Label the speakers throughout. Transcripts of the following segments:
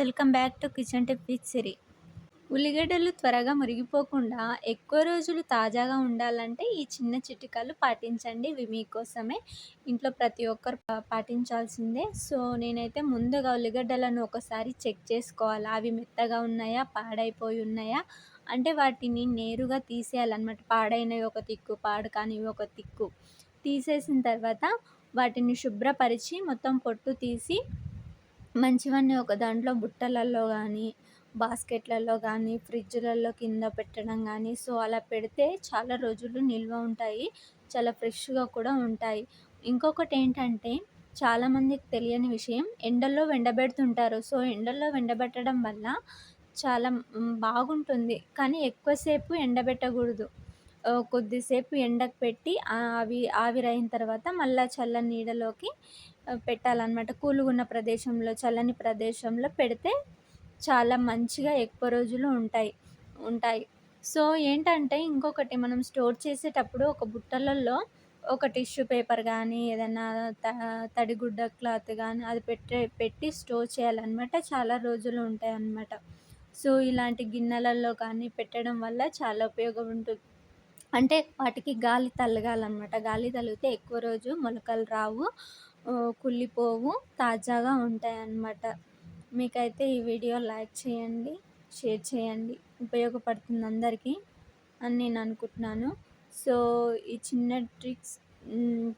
Speaker 1: Welcome back to kitchen tip with Siri. ఉల్లిగడ్డలు త్వరగా మురిగిపోకుండా ఎక్కువ రోజులు తాజాగా ఉండాలంటే ఈ చిన్న చిట్కాలు పాటించండి. ఇవి మీకోసమే. ఇంట్లో ప్రతి ఒక్కరు పాటించాల్సిందే. సో నేనైతే ముందుగా ఉల్లిగడ్డలను ఒకసారి చెక్ చేసుకోవాలి. అవి మెత్తగా ఉన్నాయా, పాడైపోయి ఉన్నాయా అంటే వాటిని నేరుగా తీసేయాలన్నమాట. పాడైనవి ఒక దిక్కు, పాడు కానివి ఒక దిక్కు తీసేసిన తర్వాత వాటిని శుభ్రపరిచి మొత్తం పొట్టు తీసి మంచివన్నీ ఒక దాంట్లో బుట్టలల్లో గానీ, బాస్కెట్‌లలో గానీ, ఫ్రిడ్జ్‌లలో కింద పెట్టడం గానీ, సో, అలా పెడితే చాలా రోజులు నిల్వ ఉంటాయి. చాలా ఫ్రెష్‌గా కూడా ఉంటాయి. ఇంకొకటేంటంటే, చాలామందికి తెలియని విషయం ఎండల్లో ఎండబెడుతుంటారు. సో, ఎండల్లో ఎండబెట్టడం వల్ల చాలా బాగుంటుంది. కానీ ఎక్కువసేపు ఎండబెట్టకూడదు. కొద్దిసేపు ఎండకు పెట్టి అవి ఆవిరైన తర్వాత మళ్ళా చల్లని నీడలోకి పెట్టాలన్నమాట. కూల్‌గున్న ప్రదేశంలో, చల్లని ప్రదేశంలో పెడితే చాలా మంచిగా ఎక్కువ రోజులు ఉంటాయి. సో, ఏంటంటే ఇంకొకటి మనం స్టోర్ చేసేటప్పుడు ఒక బుట్టలలో ఒక టిష్యూ పేపర్ గానీ, ఏదన్నా త తడిగుడ్డ క్లాత్ గానీ అది పెట్టి స్టోర్ చేయాలన్నమాట. చాలా రోజులు ఉంటాయన్నమాట. సో, ఇలాంటి గిన్నెలలో కానీ పెట్టడం వల్ల చాలా ఉపయోగం ఉంటుంది. అంటే వాటికి గాలి తలగాలన్నమాట. గాలి తలిగితే ఎక్కువ రోజు మొలకలు రావు, కుళ్ళిపోవు, తాజాగా ఉంటాయన్నమాట. మీకైతే ఈ వీడియో లైక్ చేయండి, షేర్ చేయండి. ఉపయోగపడుతుంది అందరికీ అని నేను అనుకుంటున్నాను. సో, ఈ చిన్న ట్రిక్స్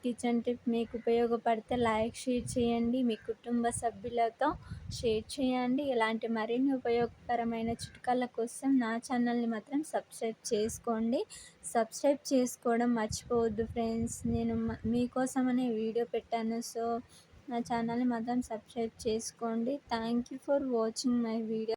Speaker 1: కిచెన్ టిప్ మీకు ఉపయోగపడితే లైక్, షేర్ చేయండి. మీ కుటుంబ సభ్యులతో షేర్ చేయండి. ఇలాంటి మరిన్ని ఉపయోగకరమైన చిట్కాల కోసం నా ఛానల్ని మాత్రం సబ్స్క్రైబ్ చేసుకోండి. సబ్స్క్రైబ్ చేసుకోవడం మర్చిపోవద్దు ఫ్రెండ్స్. నేను మీకోసమనే వీడియో పెట్టాను. సో, నా ఛానల్ని మాత్రం సబ్స్క్రైబ్ చేసుకోండి. Thank you for watching my video.